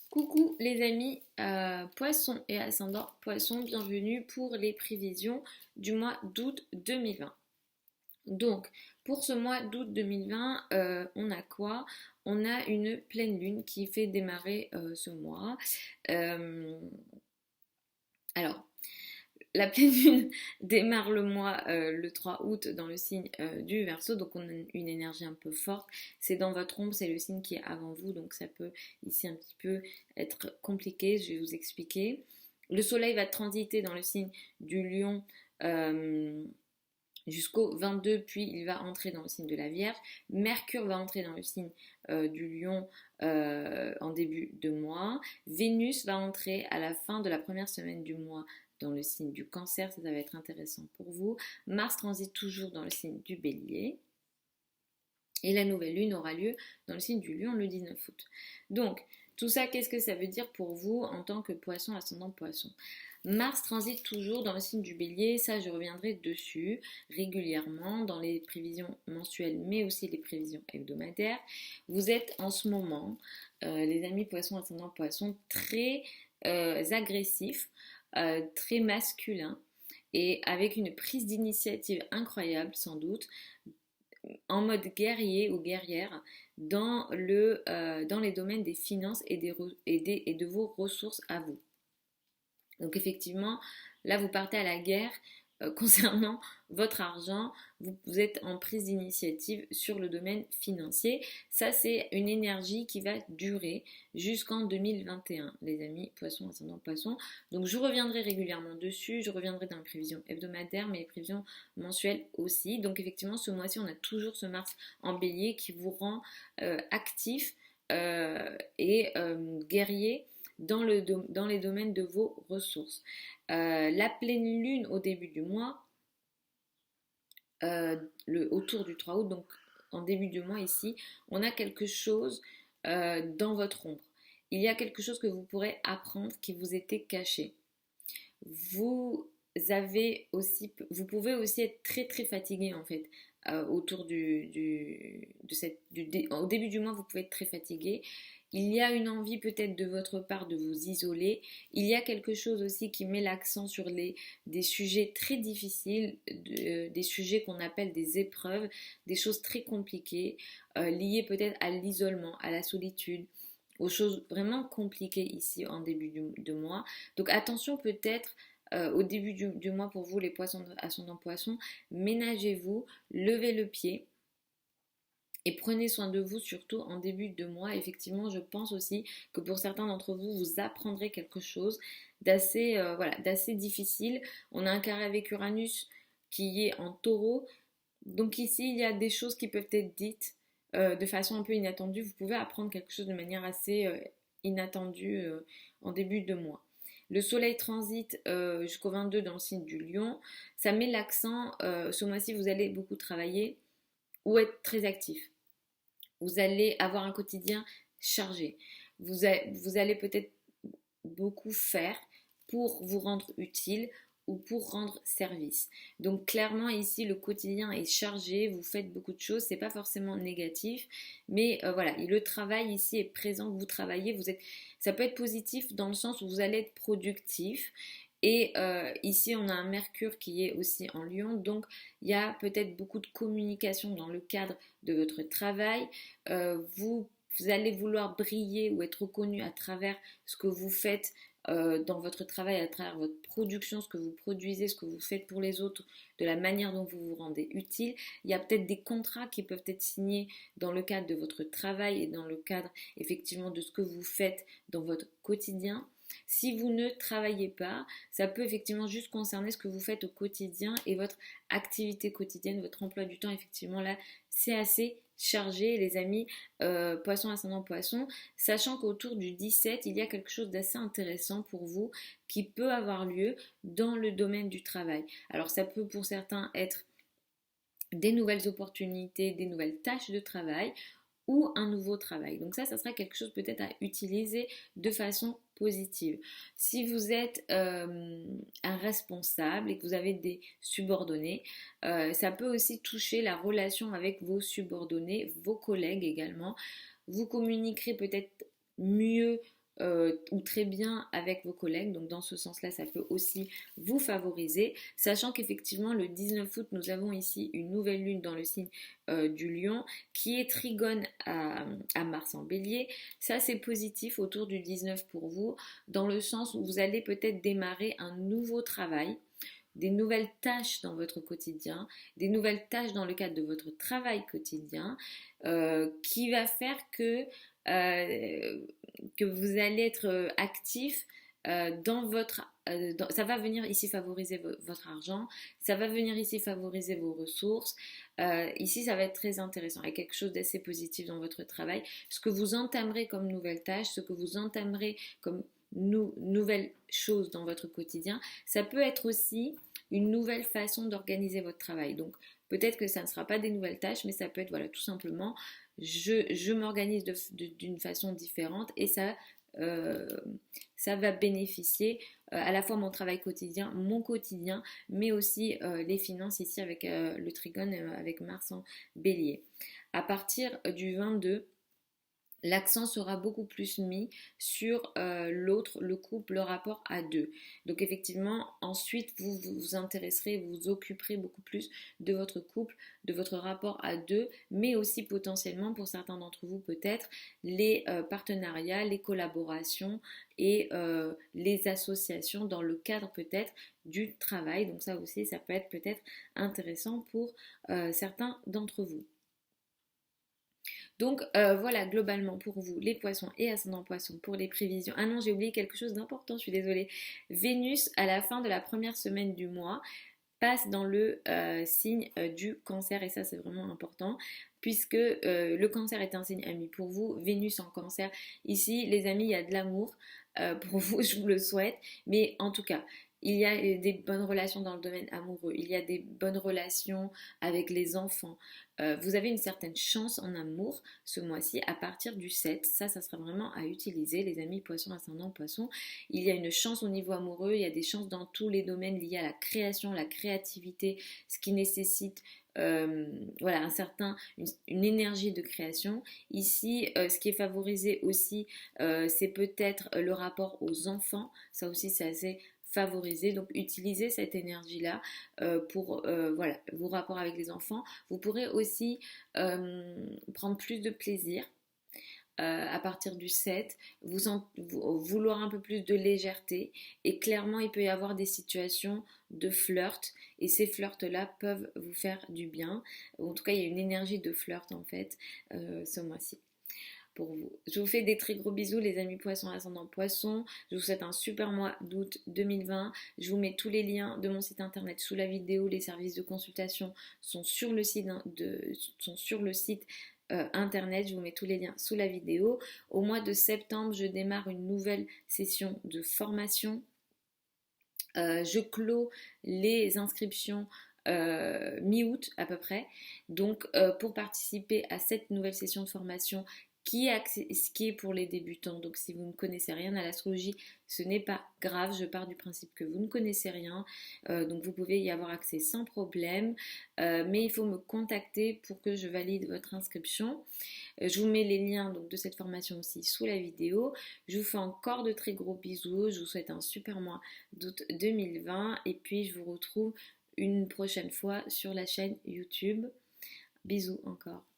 Coucou les amis, poissons et ascendant poissons, bienvenue pour les prévisions du mois d'août 2020. Donc, pour ce mois d'août 2020, on a quoi? On a une pleine lune qui fait démarrer ce mois. Euh, alors, la pleine lune démarre le mois le 3 août dans le signe du Verseau, donc on a une énergie un peu forte. C'est dans votre ombre, c'est le signe qui est avant vous, donc ça peut ici un petit peu être compliqué, je vais vous expliquer. Le soleil va transiter dans le signe du Lion euh, jusqu'au 22, puis il va entrer dans le signe de la Vierge. Mercure va entrer dans le signe du Lion en début de mois. Vénus va entrer à la fin de la première semaine du mois dans le signe du Cancer, ça va être intéressant pour vous. Mars transite toujours dans le signe du Bélier. Et la nouvelle lune aura lieu dans le signe du Lion le 19 août. Donc, tout ça, qu'est-ce que ça veut dire pour vous en tant que poisson, ascendant poisson? Mars transite toujours dans le signe du Bélier, ça je reviendrai dessus régulièrement dans les prévisions mensuelles mais aussi les prévisions hebdomadaires. Vous êtes en ce moment, les amis poissons, ascendant poissons, très agressifs, très masculins et avec une prise d'initiative incroyable sans doute, en mode guerrier ou guerrière dans les domaines des finances et de vos ressources à vous. Donc effectivement, là vous partez à la guerre concernant votre argent, vous êtes en prise d'initiative sur le domaine financier. Ça c'est une énergie qui va durer jusqu'en 2021, les amis poissons, ascendant poissons. Donc je reviendrai régulièrement dessus, je reviendrai dans les prévisions hebdomadaires, mais les prévisions mensuelles aussi. Donc effectivement ce mois-ci on a toujours ce Mars en bélier qui vous rend actif et guerrier dans les domaines de vos ressources. La pleine lune au début du mois, autour du 3 août, donc en début du mois ici, on a quelque chose dans votre ombre. Il y a quelque chose que vous pourrez apprendre qui vous était caché. Vous vous pouvez aussi être très très fatigué en fait. Autour au début du mois, vous pouvez être très fatigué. Il y a une envie peut-être de votre part de vous isoler. Il y a quelque chose aussi qui met l'accent sur des sujets très difficiles, des sujets qu'on appelle des épreuves, des choses très compliquées, liées peut-être à l'isolement, à la solitude, aux choses vraiment compliquées ici en début de mois. Donc attention peut-être au début du mois pour vous les poissons ascendant poissons, ménagez-vous, levez le pied. Et prenez soin de vous surtout en début de mois. Effectivement, je pense aussi que pour certains d'entre vous, vous apprendrez quelque chose d'assez difficile. On a un carré avec Uranus qui est en taureau. Donc ici, il y a des choses qui peuvent être dites de façon un peu inattendue. Vous pouvez apprendre quelque chose de manière assez inattendue en début de mois. Le soleil transite jusqu'au 22 dans le signe du Lion. Ça met l'accent, ce mois-ci, vous allez beaucoup travailler ou être très actif. Vous allez avoir un quotidien chargé. Vous allez peut-être beaucoup faire pour vous rendre utile ou pour rendre service. Donc clairement ici le quotidien est chargé, vous faites beaucoup de choses, c'est pas forcément négatif, mais voilà, le travail ici est présent, vous travaillez, ça peut être positif dans le sens où vous allez être productif. Et ici, on a un Mercure qui est aussi en Lion, donc il y a peut-être beaucoup de communication dans le cadre de votre travail. Vous allez vouloir briller ou être reconnu à travers ce que vous faites dans votre travail, à travers votre production, ce que vous produisez, ce que vous faites pour les autres, de la manière dont vous vous rendez utile. Il y a peut-être des contrats qui peuvent être signés dans le cadre de votre travail et dans le cadre effectivement de ce que vous faites dans votre quotidien. Si vous ne travaillez pas, ça peut effectivement juste concerner ce que vous faites au quotidien et votre activité quotidienne, votre emploi du temps. Effectivement, là, c'est assez chargé, les amis, poisson ascendant poisson, sachant qu'autour du 17, il y a quelque chose d'assez intéressant pour vous qui peut avoir lieu dans le domaine du travail. Alors, ça peut pour certains être des nouvelles opportunités, des nouvelles tâches de travail ou un nouveau travail. Donc ça sera quelque chose peut-être à utiliser de façon positive. Si vous êtes un responsable et que vous avez des subordonnés, ça peut aussi toucher la relation avec vos subordonnés, vos collègues également. Vous communiquerez peut-être mieux ou très bien avec vos collègues. Donc dans ce sens-là, ça peut aussi vous favoriser, sachant qu'effectivement le 19 août, nous avons ici une nouvelle lune dans le signe du Lion qui est trigone à Mars en Bélier. Ça, c'est positif autour du 19 pour vous, dans le sens où vous allez peut-être démarrer un nouveau travail, des nouvelles tâches dans votre quotidien, des nouvelles tâches dans le cadre de votre travail quotidien, qui va faire que vous allez être actif dans votre... ça va venir ici favoriser votre argent, ça va venir ici favoriser vos ressources. Ici, ça va être très intéressant. Il y a quelque chose d'assez positif dans votre travail. Ce que vous entamerez comme nouvelle tâche, ce que vous entamerez comme nouvelles choses dans votre quotidien, ça peut être aussi une nouvelle façon d'organiser votre travail. Donc, peut-être que ça ne sera pas des nouvelles tâches, mais ça peut être, voilà, tout simplement, je m'organise d'une façon différente et ça va bénéficier à la fois mon travail quotidien, mon quotidien, mais aussi les finances ici avec le trigone, avec Mars en Bélier. À partir du 22, l'accent sera beaucoup plus mis sur l'autre, le couple, le rapport à deux. Donc effectivement, ensuite, vous vous intéresserez, vous vous occuperez beaucoup plus de votre couple, de votre rapport à deux, mais aussi potentiellement, pour certains d'entre vous peut-être, les partenariats, les collaborations et les associations dans le cadre peut-être du travail. Donc ça aussi, ça peut être peut-être intéressant pour certains d'entre vous. Donc voilà, globalement pour vous, les poissons et ascendant poissons pour les prévisions. Ah non, j'ai oublié quelque chose d'important, je suis désolée. Vénus, à la fin de la première semaine du mois, passe dans le signe du cancer, et ça c'est vraiment important, puisque le cancer est un signe ami pour vous. Vénus en cancer, ici les amis, il y a de l'amour pour vous, je vous le souhaite, mais en tout cas, il y a des bonnes relations dans le domaine amoureux, il y a des bonnes relations avec les enfants. Vous avez une certaine chance en amour ce mois-ci à partir du 7. Ça sera vraiment à utiliser, les amis poissons, ascendant poissons. Il y a une chance au niveau amoureux, il y a des chances dans tous les domaines liés à la création, la créativité, ce qui nécessite voilà, une énergie de création. Ici, ce qui est favorisé aussi, c'est peut-être le rapport aux enfants. Ça aussi, c'est assez favorisé. Donc, utilisez cette énergie-là pour voilà, vos rapports avec les enfants. Vous pourrez aussi prendre plus de plaisir. À partir du 7, vouloir un peu plus de légèreté, et clairement il peut y avoir des situations de flirt, et ces flirts-là peuvent vous faire du bien. En tout cas, il y a une énergie de flirt en fait ce mois-ci pour vous. Je vous fais des très gros bisous les amis poissons, ascendant poissons. Je vous souhaite un super mois d'août 2020. Je vous mets tous les liens de mon site internet sous la vidéo. Les services de consultation sont sur le site internet, je vous mets tous les liens sous la vidéo. Au mois de septembre, je démarre une nouvelle session de formation. Je clôt les inscriptions mi-août à peu près. Donc pour participer à cette nouvelle session de formation qui est pour les débutants, donc si vous ne connaissez rien à l'astrologie, ce n'est pas grave, je pars du principe que vous ne connaissez rien, donc vous pouvez y avoir accès sans problème, mais il faut me contacter pour que je valide votre inscription. Je vous mets les liens donc, de cette formation aussi sous la vidéo. Je vous fais encore de très gros bisous, je vous souhaite un super mois d'août 2020, et puis je vous retrouve une prochaine fois sur la chaîne YouTube. Bisous encore.